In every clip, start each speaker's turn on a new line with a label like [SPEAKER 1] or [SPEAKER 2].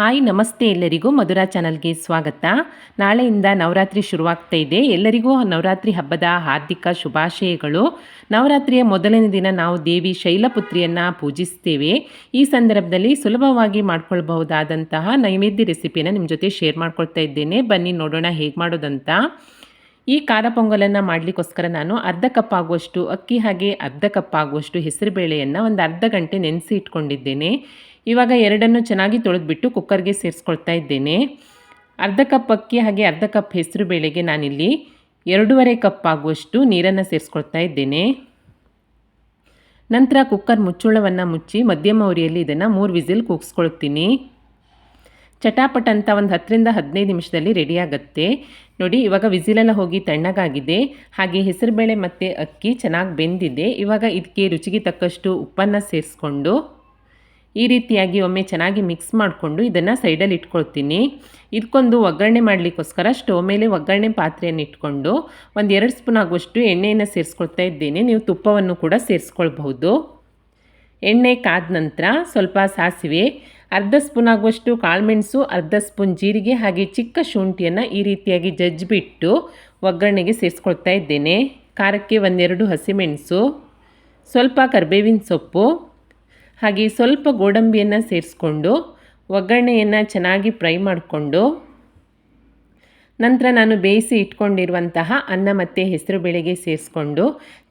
[SPEAKER 1] Hi ನಮಸ್ತೆ ಎಲ್ಲರಿಗೂ ಮಧುರಾ ಚಾನಲ್ಗೆ ಸ್ವಾಗತ. ನಾಳೆಯಿಂದ ನವರಾತ್ರಿ ಶುರುವಾಗ್ತಾ ಇದೆ. ಎಲ್ಲರಿಗೂ ನವರಾತ್ರಿ ಹಬ್ಬದ ಹಾರ್ದಿಕ ಶುಭಾಶಯಗಳು. ನವರಾತ್ರಿಯ ಮೊದಲನೇ ದಿನ ನಾವು ದೇವಿ ಶೈಲಪುತ್ರಿಯನ್ನು ಪೂಜಿಸ್ತೇವೆ. ಈ ಸಂದರ್ಭದಲ್ಲಿ ಸುಲಭವಾಗಿ ಮಾಡ್ಕೊಳ್ಬಹುದಾದಂತಹ ನೈವೇದ್ಯ ರೆಸಿಪಿಯನ್ನು ನಿಮ್ಮ ಜೊತೆ ಶೇರ್ ಮಾಡ್ಕೊಳ್ತಾ ಇದ್ದೇನೆ. ಬನ್ನಿ ನೋಡೋಣ ಹೇಗೆ ಮಾಡೋದಂತ. ಈ ಖಾರ ಪೊಂಗಲನ್ನು ಮಾಡಲಿಕ್ಕೋಸ್ಕರ ನಾನು ಅರ್ಧ ಕಪ್ ಆಗುವಷ್ಟು ಅಕ್ಕಿ ಹಾಗೆ ಅರ್ಧ ಕಪ್ ಆಗುವಷ್ಟು ಹೆಸರುಬೇಳೆಯನ್ನು ಒಂದು ಅರ್ಧ ಗಂಟೆ ನೆನೆಸಿ ಇಟ್ಕೊಂಡಿದ್ದೇನೆ. ಇವಾಗ ಎರಡನ್ನು ಚೆನ್ನಾಗಿ ತೊಳೆದ್ಬಿಟ್ಟು ಕುಕ್ಕರ್ಗೆ ಸೇರಿಸ್ಕೊಳ್ತಾ ಇದ್ದೇನೆ. ಅರ್ಧ ಕಪ್ ಅಕ್ಕಿ ಹಾಗೆ ಅರ್ಧ ಕಪ್ ಹೆಸರುಬೇಳೆಗೆ ನಾನಿಲ್ಲಿ 2.5 ಕಪ್ ಆಗುವಷ್ಟು ನೀರನ್ನು ಸೇರಿಸ್ಕೊಳ್ತಾ ಇದ್ದೇನೆ. ನಂತರ ಕುಕ್ಕರ್ ಮುಚ್ಚಳವನ್ನು ಮುಚ್ಚಿ ಮಧ್ಯಮ ಉರಿಯಲ್ಲಿ ಇದನ್ನು 3 ವಿಸಿಲ್ ಕೂಗಿಸ್ಕೊಳ್ತೀನಿ. ಚಟಾಪಟ ಅಂತ ಒಂದು 10ರಿಂದ 15 ನಿಮಿಷದಲ್ಲಿ ರೆಡಿ ಆಗುತ್ತೆ. ನೋಡಿ, ಇವಾಗ ವಿಸಿಲೆಲ್ಲ ಹೋಗಿ ತಣ್ಣಗಾಗಿದೆ. ಹಾಗೆ ಹೆಸರುಬೇಳೆ ಮತ್ತು ಅಕ್ಕಿ ಚೆನ್ನಾಗಿ ಬೆಂದಿದೆ. ಇವಾಗ ಇದಕ್ಕೆ ರುಚಿಗೆ ತಕ್ಕಷ್ಟು ಉಪ್ಪನ್ನು ಸೇರಿಸ್ಕೊಂಡು ಈ ರೀತಿಯಾಗಿ ಒಮ್ಮೆ ಚೆನ್ನಾಗಿ ಮಿಕ್ಸ್ ಮಾಡಿಕೊಂಡು ಇದನ್ನು ಸೈಡಲ್ಲಿ ಇಟ್ಕೊಳ್ತೀನಿ. ಇದಕ್ಕೊಂದು ಒಗ್ಗರಣೆ ಮಾಡಲಿಕ್ಕೋಸ್ಕರ ಸ್ಟವ್ ಮೇಲೆ ಒಗ್ಗರಣೆ ಪಾತ್ರೆಯನ್ನು ಇಟ್ಕೊಂಡು ಒಂದು 2 ಸ್ಪೂನ್ ಆಗುವಷ್ಟು ಎಣ್ಣೆಯನ್ನು ಸೇರಿಸ್ಕೊಳ್ತಾ ಇದ್ದೇನೆ. ನೀವು ತುಪ್ಪವನ್ನು ಕೂಡ ಸೇರಿಸ್ಕೊಳ್ಬಹುದು. ಎಣ್ಣೆ ಕಾದ ನಂತರ ಸ್ವಲ್ಪ ಸಾಸಿವೆ, ಅರ್ಧ ಸ್ಪೂನ್ ಆಗುವಷ್ಟು ಕಾಳುಮೆಣಸು, ಅರ್ಧ ಸ್ಪೂನ್ ಜೀರಿಗೆ ಹಾಗೆ ಚಿಕ್ಕ ಶುಂಠಿಯನ್ನು ಈ ರೀತಿಯಾಗಿ ಜಜ್ಜಿಬಿಟ್ಟು ಒಗ್ಗರಣೆಗೆ ಸೇರಿಸ್ಕೊಳ್ತಾ ಇದ್ದೇನೆ. ಖಾರಕ್ಕೆ 1-2 ಹಸಿಮೆಣಸು, ಸ್ವಲ್ಪ ಕರಿಬೇವಿನ ಸೊಪ್ಪು ಹಾಗೆ ಸ್ವಲ್ಪ ಗೋಡಂಬಿಯನ್ನು ಸೇರಿಸ್ಕೊಂಡು ಒಗ್ಗರಣೆಯನ್ನು ಚೆನ್ನಾಗಿ ಫ್ರೈ ಮಾಡಿಕೊಂಡು ನಂತರ ನಾನು ಬೇಯಿಸಿ ಇಟ್ಕೊಂಡಿರುವಂತಹ ಅನ್ನ ಮತ್ತು ಹೆಸರುಬೇಳೆಗೆ ಸೇರಿಸ್ಕೊಂಡು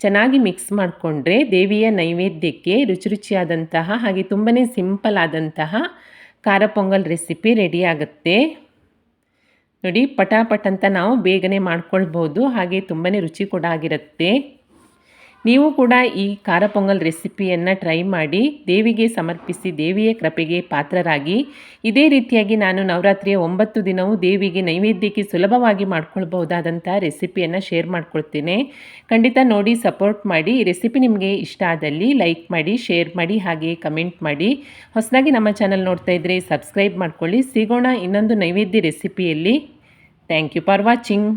[SPEAKER 1] ಚೆನ್ನಾಗಿ ಮಿಕ್ಸ್ ಮಾಡಿಕೊಂಡ್ರೆ ದೇವಿಯ ನೈವೇದ್ಯಕ್ಕೆ ರುಚಿಯಾದಂತಹ ಹಾಗೆ ತುಂಬಾ ಸಿಂಪಲ್ ಆದಂತಹ ಖಾರ ಪೊಂಗಲ್ ರೆಸಿಪಿ ರೆಡಿ ಆಗುತ್ತೆ. ನೋಡಿ, ಪಟಾಪಟ್ ಅಂತ ನಾವು ಬೇಗನೆ ಮಾಡ್ಕೊಳ್ಬೋದು, ಹಾಗೆ ತುಂಬಾ ರುಚಿ ಕೂಡ ಆಗಿರುತ್ತೆ. ನೀವು ಕೂಡ ಈ ಖಾರ ಪೊಂಗಲ್ ರೆಸಿಪಿಯನ್ನು ಟ್ರೈ ಮಾಡಿ ದೇವಿಗೆ ಸಮರ್ಪಿಸಿ ದೇವಿಯ ಕೃಪೆಗೆ ಪಾತ್ರರಾಗಿ. ಇದೇ ರೀತಿಯಾಗಿ ನಾನು ನವರಾತ್ರಿಯ 9 ದಿನವೂ ದೇವಿಗೆ ನೈವೇದ್ಯಕ್ಕೆ ಸುಲಭವಾಗಿ ಮಾಡ್ಕೊಳ್ಬಹುದಾದಂಥ ರೆಸಿಪಿಯನ್ನು ಶೇರ್ ಮಾಡ್ಕೊಳ್ತೇನೆ. ಖಂಡಿತ ನೋಡಿ, ಸಪೋರ್ಟ್ ಮಾಡಿ. ಈ ರೆಸಿಪಿ ನಿಮಗೆ ಇಷ್ಟ ಆದಲ್ಲಿ ಲೈಕ್ ಮಾಡಿ, ಶೇರ್ ಮಾಡಿ ಹಾಗೆ ಕಮೆಂಟ್ ಮಾಡಿ. ಹೊಸದಾಗಿ ನಮ್ಮ ಚಾನಲ್ ನೋಡ್ತಾ ಇದ್ದರೆ ಸಬ್ಸ್ಕ್ರೈಬ್ ಮಾಡ್ಕೊಳ್ಳಿ. ಸಿಗೋಣ ಇನ್ನೊಂದು ನೈವೇದ್ಯ ರೆಸಿಪಿಯಲ್ಲಿ. Thank you for watching.